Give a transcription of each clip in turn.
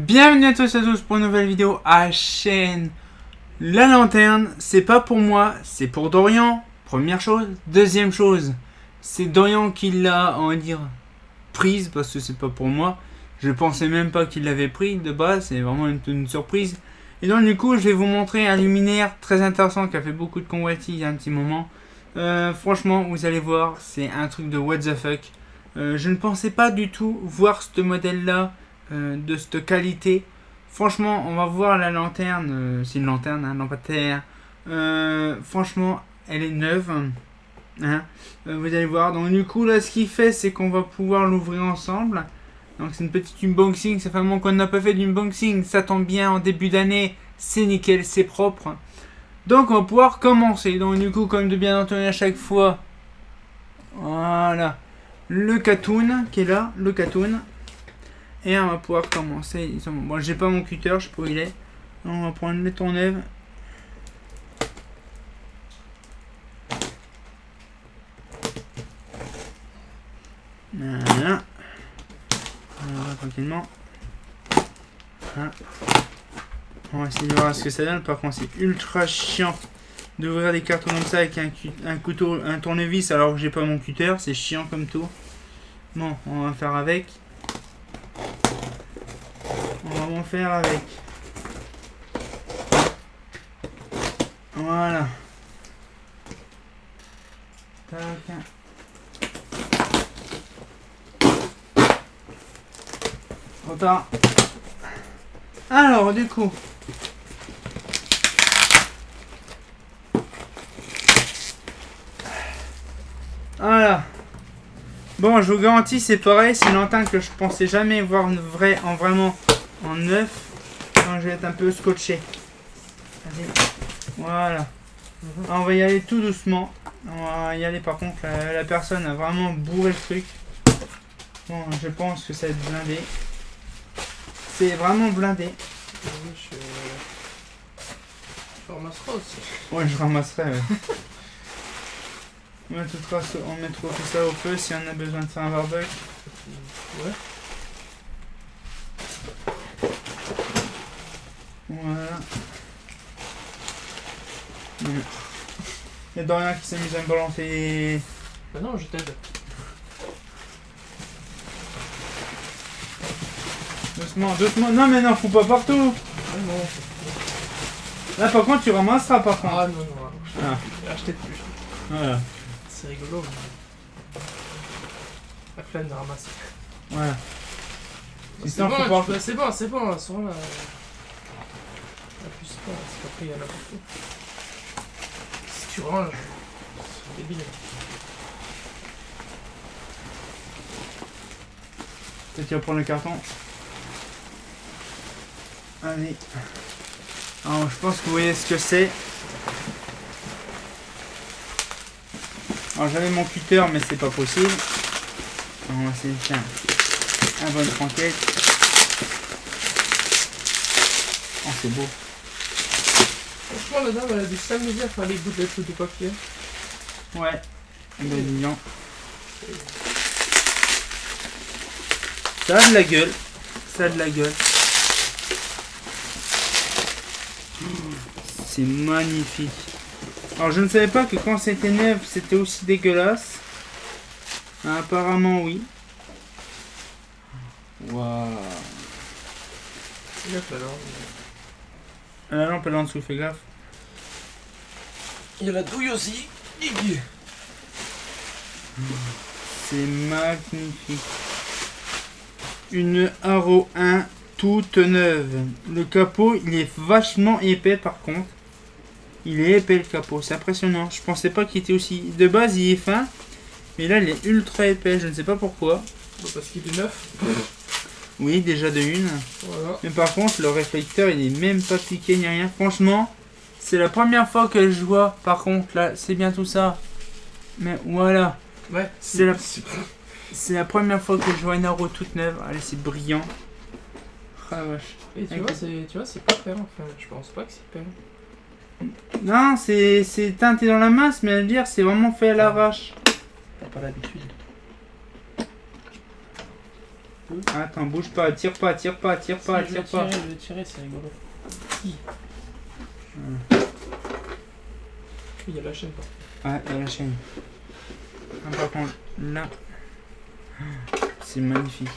Bienvenue à tous et à tous pour une nouvelle vidéo à chaîne. La lanterne, c'est pas pour moi, c'est pour Dorian. Première chose. Deuxième chose, c'est Dorian qui l'a, on va dire, prise parce que c'est pas pour moi. Je pensais même pas qu'il l'avait pris de base, c'est vraiment une surprise. Et donc du coup, je vais vous montrer un luminaire très intéressant qui a fait beaucoup de convoitises il y a un petit moment. Franchement, vous allez voir, c'est un truc de what the fuck. Je ne pensais pas du tout voir ce modèle-là. De cette qualité. Franchement, on va voir la lanterne. C'est une lanterne, hein, lampadaire. Franchement, elle est neuve. Hein. Vous allez voir. Donc, du coup, là, ce qu'il fait, c'est qu'on va pouvoir l'ouvrir ensemble. Donc, c'est une petite unboxing. Ça fait un moment qu'on n'a pas fait d'unboxing. Ça tombe bien en début d'année. C'est nickel, c'est propre. Donc, on va pouvoir commencer. Donc, du coup, comme de bien entendu à chaque fois, voilà. Le cartoon qui est là. Le cartoon. Et on va pouvoir commencer. Bon, j'ai pas mon cutter, je sais pas où il est. Donc, on va prendre le tournevis. Voilà. On va tranquillement. Voilà. On va essayer de voir ce que ça donne. Par contre, c'est ultra chiant d'ouvrir des cartons comme ça avec un couteau, un tournevis alors que j'ai pas mon cutter. C'est chiant comme tout. Bon, on va faire avec. On va en faire avec. Voilà. Tac. Repart. Alors, du coup. Voilà. Bon, je vous garantis, c'est pareil. C'est une lanterne que je pensais jamais voir vraiment en neuf. Donc, je vais être un peu scotché. Vas-y. Voilà. Alors, on va y aller tout doucement. On va y aller, par contre, la personne a vraiment bourré le truc. Bon, je pense que ça va être blindé. C'est vraiment blindé. Oui, je ramasserai aussi. Ouais, je ramasserai. Ouais. On mettra tout ça au feu si on a besoin de faire un barbecue. Ouais. Voilà. Il y a Dorian qui s'amuse à me balancer. Bah non, je t'aide. Doucement, doucement. Non mais non, faut pas partout. Ah non. Là par contre tu ramasseras par contre. Ah non, non. J'ai acheté de plus. Voilà. C'est rigolo. Mais... la flemme de ramasser. Voilà. C'est bon, c'est bon, c'est bon. Sur la puce pas, c'est pas pris à n'importe où. Si tu ranges, c'est débile. Peut-être qu'il va prendre le carton. Allez. Alors je pense que vous voyez ce que c'est. Alors j'avais mon cutter mais c'est pas possible. On va essayer de faire un bon franquette. Oh c'est beau. Franchement la dame elle a dû s'amuser à faire les bouts de papier. Ouais. Mignon. Ça a de la gueule. Ça a de la gueule. C'est magnifique. Alors je ne savais pas que quand c'était neuf c'était aussi dégueulasse. Apparemment oui. Waouh. Regarde la lampe. La lampe est là en dessous, fais gaffe. Il y a la douille aussi. C'est magnifique. Une Haro 1 toute neuve. Le capot il est vachement épais par contre. Il est épais le capot, c'est impressionnant. Je pensais pas qu'il était aussi... De base il est fin. Mais là il est ultra épais, je ne sais pas pourquoi. Bon, parce qu'il est neuf. Oui, déjà de une. Voilà. Mais par contre le réflecteur il est même pas piqué ni rien. Franchement, c'est la première fois que je vois. Par contre là, c'est bien tout ça. Mais voilà. Ouais, C'est la première fois que je vois une Haro toute neuve. Allez, c'est brillant. Ah vache. Et tu vois, c'est pas peint. Enfin, je pense pas que c'est peint. Non, c'est teinté dans la masse, mais à dire, c'est vraiment fait à l'arrache. T'as pas l'habitude. peu. Attends, bouge pas, tire pas, tire pas, tire pas, Si, tire pas. Je vais tirer, c'est rigolo. Il y a la chaîne pas. Ah, il y a la chaîne. Ah, par contre, là, c'est magnifique.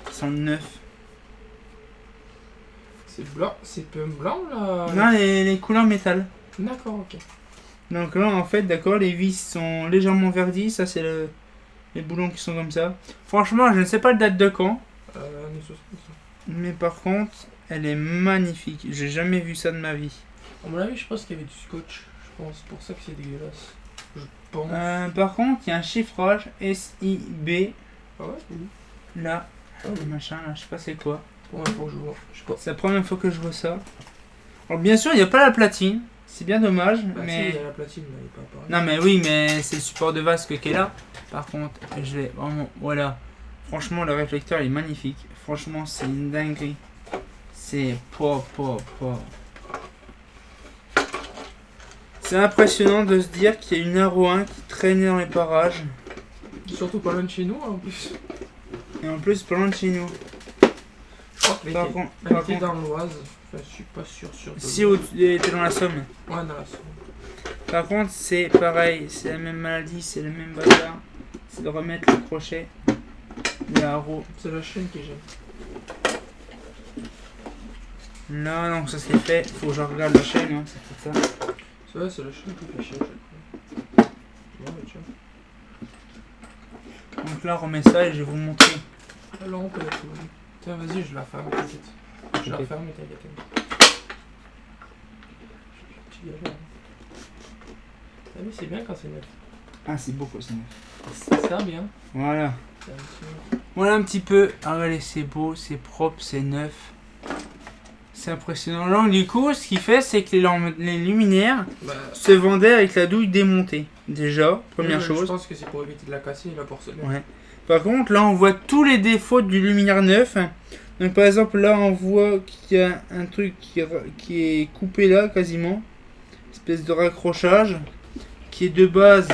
Ça sent le neuf. C'est blanc, c'est peu blanc là. Non, les couleurs métal. D'accord, ok. Donc là, en fait, d'accord, les vis sont légèrement verdies. Ça, c'est les boulons qui sont comme ça. Franchement, je ne sais pas la date de quand. Années 60. Mais par contre, elle est magnifique. J'ai jamais vu ça de ma vie. À mon avis, je pense qu'il y avait du scotch. Je pense, pour ça que c'est dégueulasse. Je pense. Par contre, il y a un chiffrage SIB. Ah ouais. Là, Ah le oui. machin, là, je sais pas c'est quoi. Ouais, faut que je vois. Je sais pas. C'est la première fois que je vois ça. Alors, bien sûr, il n'y a pas la platine. C'est bien dommage. Bah, mais... si, il y a la platine, là, il est pas apparu. Non, mais oui, mais c'est le support de vasque qui est là. Par contre, je vais vraiment. Voilà. Franchement, le réflecteur il est magnifique. Franchement, c'est une dinguerie. C'est pas. C'est impressionnant de se dire qu'il y a une Aro 1 qui traînait dans les parages. Surtout pas loin de chez nous, en plus. Et en plus, pas loin de chez nous. Je crois qu'elle Par était, contre, elle par était contre dans l'Oise. Enfin, je suis pas sûr. si t'es dans la Somme. Ouais, dans la Somme. Par contre, c'est pareil. C'est la même maladie, c'est le même bazar. C'est de remettre le crochet. Le haro. C'est la chaîne qui gêne. Là, donc ça c'est fait. Faut que je regarde la chaîne. Hein, c'est pour ça. C'est vrai, c'est la chaîne qui fait chier à chaque fois. Ouais, tiens. Donc là, on remet ça et je vais vous montrer. Alors, on peut la trouver. Tiens, vas-y, je la ferme, t'inquiète. Je la Ok. ferme, t'inquiète. Petit galère. Ah oui, c'est bien quand c'est neuf. Ah, c'est beau quoi, c'est neuf. C'est ça, bien. Voilà. C'est un petit- Voilà un petit peu. Ah, regardez, c'est beau, c'est propre, c'est neuf. C'est impressionnant. Donc, du coup, ce qu'il fait, c'est que les luminaires Bah, se vendaient avec la douille démontée. Déjà, première je chose. pense que c'est pour éviter de la casser, la porcelaine. Ouais. Par contre, là, on voit tous les défauts du luminaire neuf. Donc, par exemple, là, on voit qu'il y a un truc qui est coupé là, quasiment. Espèce de raccrochage. Qui est de base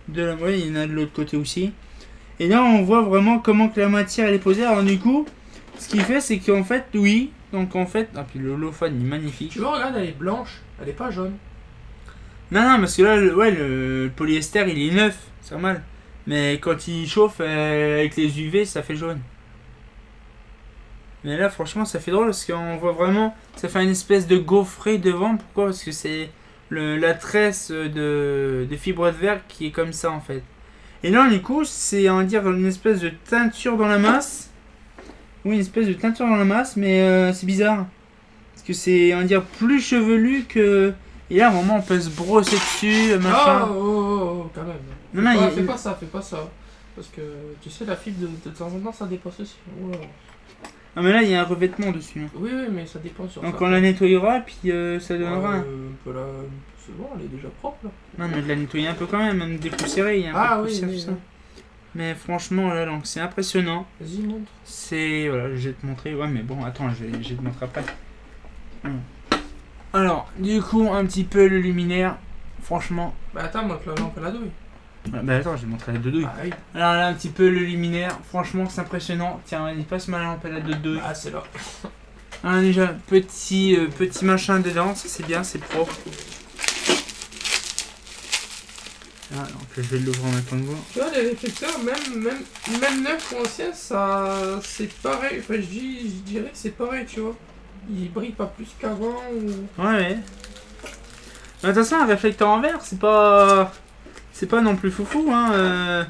de la... Ouais, il y en a de l'autre côté aussi. Et là, on voit vraiment comment que la matière, elle est posée. Alors, du coup, ce qu'il fait, c'est qu'en fait, oui. Donc, en fait... Ah, puis le holophone, il est magnifique. Tu vois, regarde, elle est blanche, elle est pas jaune. Non, parce que là, le polyester, il est neuf. C'est normal. Mais quand il chauffe avec les UV, ça fait jaune. Mais là, franchement, ça fait drôle parce qu'on voit vraiment. Ça fait une espèce de gaufret devant. Pourquoi? Parce que c'est la tresse de fibre de verre qui est comme ça en fait. Et là, du coup, c'est on va dire une espèce de teinture dans la masse. Oui, une espèce de teinture dans la masse, mais c'est bizarre. Parce que c'est, on va dire, plus chevelu que. Et là, vraiment, on peut se brosser dessus, machin. Oh, quand même. Non, Fais pas ça. Parce que tu sais, la fibre de temps en temps, ça dépasse aussi. Wow. Ah, mais là, il y a un revêtement dessus. Hein. Oui, mais ça dépend sur Donc, ça. on la nettoyera, puis ça donnera un. C'est bon, elle est déjà propre là. Non, mais de la nettoyer un peu quand même dépoussiérer, il y a un peu de poussière, tout ça. oui. Mais franchement, là, donc c'est impressionnant. Vas-y, montre. C'est. Voilà, je vais te montrer. Ouais, mais bon, attends, je vais te montrer après. Alors, du coup, un petit peu le luminaire. Franchement. Bah attends, montre la lampe à la douille. Bah attends, je vais te montrer la douille. Ah oui. Alors là, un petit peu le luminaire. Franchement, c'est impressionnant. Tiens, il passe ma lampe à la douille. Ah, c'est là. Alors, déjà, petit machin dedans. Ça, c'est bien, c'est propre. Ah, donc je vais l'ouvrir en même temps que vous. Tu vois, les réflecteurs, même neuf ou ancien, ça c'est pareil. Enfin, je dirais que c'est pareil, tu vois. Ils brillent pas plus qu'avant ou. Ouais. Mais de toute façon, un réflecteur en verre, c'est pas. C'est pas non plus foufou, hein.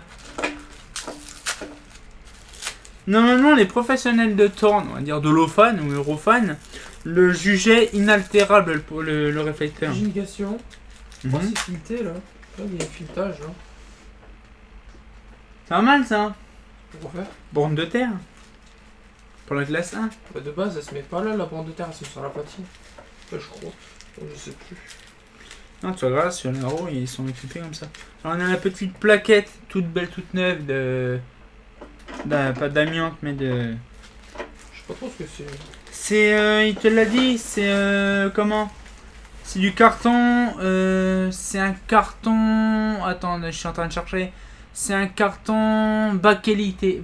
Normalement, les professionnels de torn, on va dire d'holophane ou europhane, le jugeaient inaltérable pour le réflecteur. J'ai une question. Mhm. Oh, c'est fileté là. Là, il y a un filetage là. C'est pas mal ça. Pourquoi faire? Borne de terre. Pour la classe 1. Bah, de base, elle se met pas là, la bande de terre, elle se met sur la platine. Enfin, je crois. Je sais plus. Non, tu regardes sur les roues, ils sont équipés comme ça. Alors, on a la petite plaquette toute belle, toute neuve de. Pas d'amiante, mais de. Je sais pas trop ce que c'est. C'est. Il te l'a dit, c'est. Comment? C'est du carton. C'est un carton. Attends, je suis en train de chercher. c'est un carton bakélisé,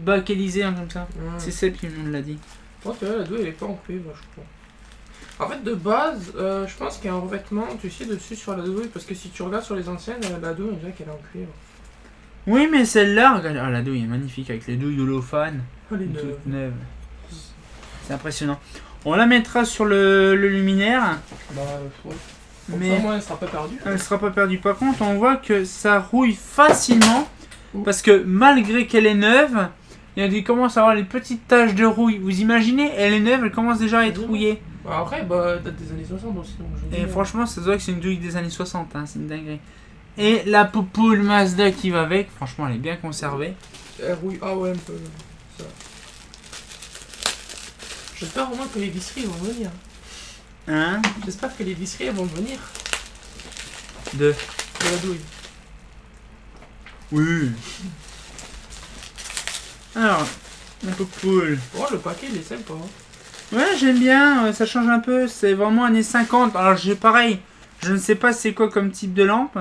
un comme ça. Ouais. C'est celle qui me l'a dit. Oh, tu vois, la douille elle est pas en cuivre, je crois. En fait, de base, je pense qu'il y a un revêtement, tu sais, dessus sur la douille, parce que si tu regardes sur les anciennes, la douille, on dirait qu'elle est en cuivre. Oui, mais celle-là, regarde, la douille est magnifique avec les douilles holophane. Elle est Toute neuve. C'est impressionnant. On la mettra sur le luminaire. Bah, ouais. Comme Mais ça, moi, elle sera pas perdue. elle sera pas perdue. Par contre, on voit que ça rouille facilement. Parce que malgré qu'elle est neuve, il commence à avoir les petites taches de rouille. Vous imaginez, elle est neuve, elle commence déjà à être rouillée. Bah, après, bah, date des années 60 aussi. Donc je Et dis, franchement, ça se voit que c'est une douille des années 60. Hein, c'est une dinguerie. Et la poupoule Mazda qui va avec, franchement, elle est bien conservée. elle rouille. Ah ouais, un peu. Ça. J'espère au moins que les visseries vont venir. Hein? J'espère que les visseries vont venir De. de la douille. Oui. Alors, la poupoule. Oh, le paquet, il est sympa. Hein. Ouais, j'aime bien, ça change un peu, c'est vraiment années 50. Alors j'ai pareil, je ne sais pas c'est quoi comme type de lampe.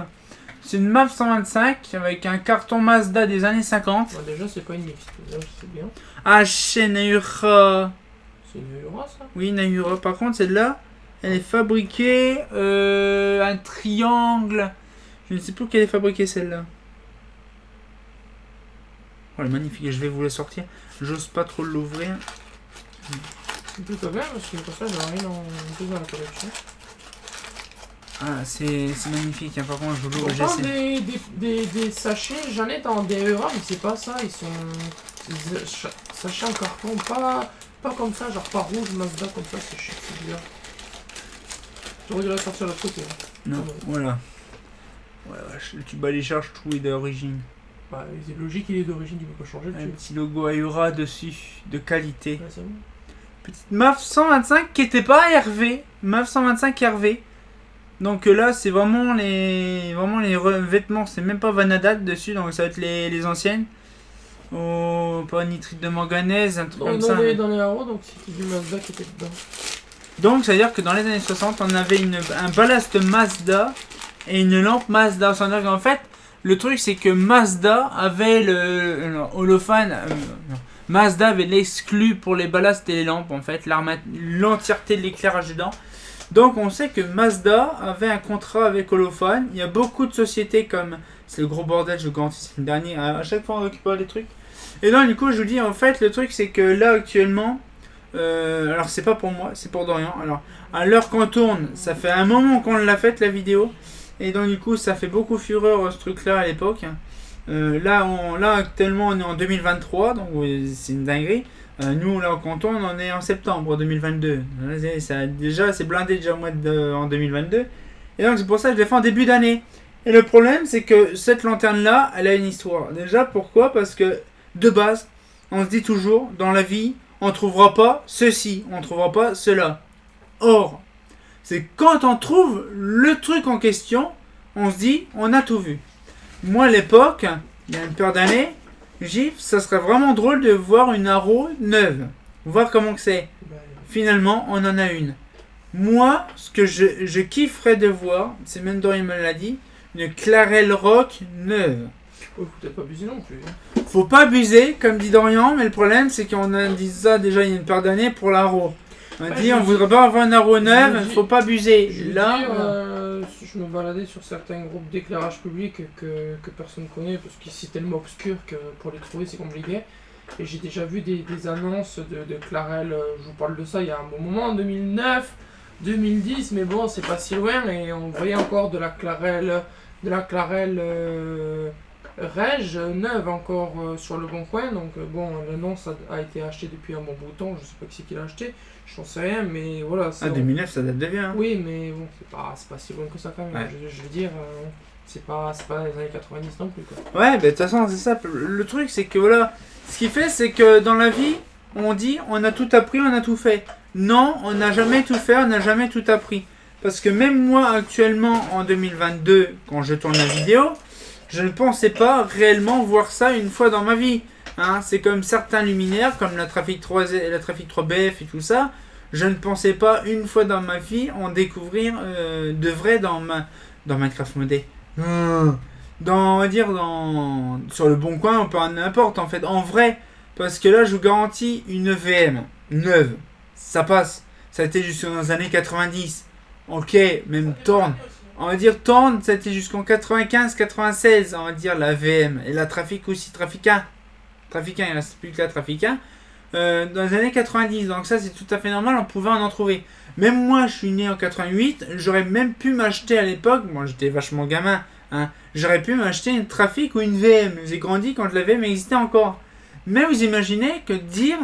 C'est une MAF 125 avec un carton Mazda des années 50. Bah, déjà, c'est pas une mixte. Déjà, c'est bien. Ah, chez Naura. C'est une Eura, ça. Oui, Naura. Par contre, celle-là, elle est fabriquée un triangle. Je ne sais plus qu'elle est fabriquée celle-là. Oh, elle est magnifique, je vais vous la sortir. J'ose pas trop l'ouvrir. C'est plutôt bien parce que pour ça, j'en ai rien en plus dans la collection. Ah, c'est magnifique, hein. Par contre, je vous l'ouvre, On parle j'essaie. des sachets, j'en ai dans des Eura, mais c'est pas ça, ils sont sachets en carton, pas comme ça, genre pas rouge, Mazda comme ça, c'est chic, c'est bien. J'aurais dû la sortir de l'autre côté. Hein. Non, voilà. Ouais, le tube à l'écharge, tout est d'origine. Bah, c'est logique, il est d'origine, tu peux pas changer le Un tube. petit logo Ayura dessus, de qualité. Ouais, c'est bon. Petite MAF 125 qui était pas RV. MAF 125 RV. Donc là, c'est vraiment les vêtements, c'est même pas Vanadat dessus, donc ça va être les anciennes. Oh, pas nitrite de manganèse, un truc comme ça. Dans les haros, donc c'était du Mazda qui était dedans. Donc ça veut dire que dans les années 60, on avait un ballast Mazda et une lampe Mazda. Ça veut dire qu'en fait, le truc c'est que Mazda avait le holophane. Mazda avait l'exclu pour les ballasts et les lampes, en fait, l'entièreté de l'éclairage dedans. Donc on sait que Mazda avait un contrat avec Holophane. Il y a beaucoup de sociétés comme... C'est le gros bordel, je garantis, c'est le dernier. À chaque fois on récupère des trucs. Et donc du coup je vous dis, en fait, le truc c'est que là actuellement... alors c'est pas pour moi, c'est pour Dorian. Alors à l'heure qu'on tourne, ça fait un moment qu'on l'a faite la vidéo. Et donc du coup ça fait beaucoup fureur ce truc là à l'époque. Là actuellement on est en 2023, donc c'est une dinguerie. Nous là au canton on est en septembre 2022. Déjà c'est blindé déjà en 2022. Et donc c'est pour ça que je l'ai fait en début d'année. Et le problème c'est que cette lanterne là elle a une histoire. Déjà pourquoi? Parce que de base on se dit toujours dans la vie on trouvera pas ceci, on trouvera pas cela. Or c'est quand on trouve le truc en question, on se dit on a tout vu. Moi à l'époque, il y a une paire d'années, ça serait vraiment drôle de voir une Haro neuve. Voir comment que c'est. Finalement, on en a une. Moi, ce que je kifferais de voir, c'est même Dorian me l'a dit, une Clarel Rock neuve. Oh, faut peut-être pas abuser non plus. Hein. Faut pas abuser, comme dit Dorian, mais le problème c'est qu'on a dit ça déjà il y a une paire d'années pour la Haro. On a dit on voudrait pas avoir une Haro neuve, faut pas abuser. Je me baladais sur certains groupes d'éclairage public que personne connaît parce que c'est tellement obscur que pour les trouver c'est compliqué. Et j'ai déjà vu des annonces de Clarel, je vous parle de ça il y a un bon moment, en 2009, 2010, mais bon c'est pas si loin et on voyait encore de la Clarel Reg neuve encore sur le bon coin. Donc bon, l'annonce a été achetée depuis un bon bout de temps, je sais pas qui c'est qui l'a acheté. J'en sais rien, mais voilà. Ah, 2009, ça date de bien. Hein. Oui, mais bon, c'est pas si loin que ça quand même. Ouais. Je veux dire, c'est pas les années 90 non plus, quoi. Ouais, de toute façon, c'est ça. Le truc, c'est que voilà. Ce qui fait, c'est que dans la vie, on dit on a tout appris, on a tout fait. Non, on n'a jamais tout fait, on n'a jamais tout appris. Parce que même moi, actuellement, en 2022, quand je tourne la vidéo, je ne pensais pas réellement voir ça une fois dans ma vie. Hein, c'est comme certains luminaires, comme la Trafic 3BF et tout ça. Je ne pensais pas une fois dans ma vie en découvrir de vrai dans Minecraft modé. on va dire, sur le bon coin, on peut en n'importe en fait, en vrai. Parce que là, je vous garantis une VM neuve. Ça passe. Ça a été jusqu'aux années 90. Ok, même Torn. On va dire Torn, ça a été jusqu'en 95-96, on va dire la VM. Et la Trafic aussi, Trafica. Trafica, il ne reste plus que la Trafica. Dans les années 90, donc ça c'est tout à fait normal, on pouvait en trouver. Même moi, je suis né en 88, j'aurais même pu m'acheter à l'époque, moi j'étais vachement gamin, hein, j'aurais pu m'acheter une Trafic ou une VM. J'ai grandi quand la VM existait encore. Mais vous imaginez que dire,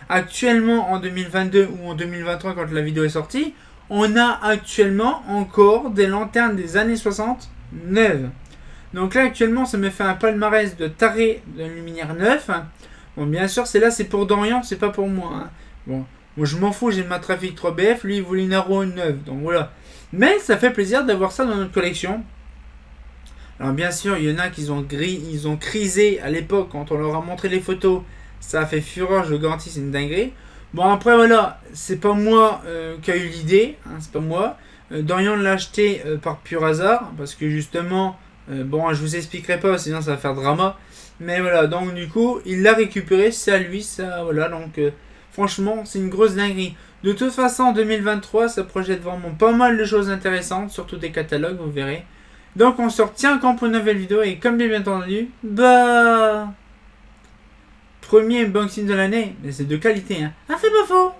actuellement en 2022 ou en 2023 quand la vidéo est sortie, on a actuellement encore des lanternes des années 60 neuves. Donc là actuellement ça me fait un palmarès de taré de luminaire neuf. Bon, bien sûr, c'est pour Dorian, c'est pas pour moi. Hein. Bon, moi je m'en fous, j'ai ma Trafic 3BF, lui il voulait une Arrow 9, donc voilà. Mais ça fait plaisir d'avoir ça dans notre collection. Alors bien sûr, il y en a qui ils ont crisé à l'époque quand on leur a montré les photos. Ça a fait fureur, je vous garantis, c'est une dinguerie. Bon après voilà, c'est pas moi qui a eu l'idée, hein, c'est pas moi. Dorian l'a acheté par pur hasard, parce que justement, bon je vous expliquerai pas, sinon ça va faire drama. Mais voilà, donc du coup, il l'a récupéré, c'est à lui, ça, voilà, donc franchement, c'est une grosse dinguerie. De toute façon, en 2023, ça projette vraiment pas mal de choses intéressantes, surtout des catalogues, vous verrez. Donc on se retient quand pour une nouvelle vidéo, et comme bien entendu, bah... Premier unboxing de l'année, mais c'est de qualité, hein. Ah, c'est pas faux!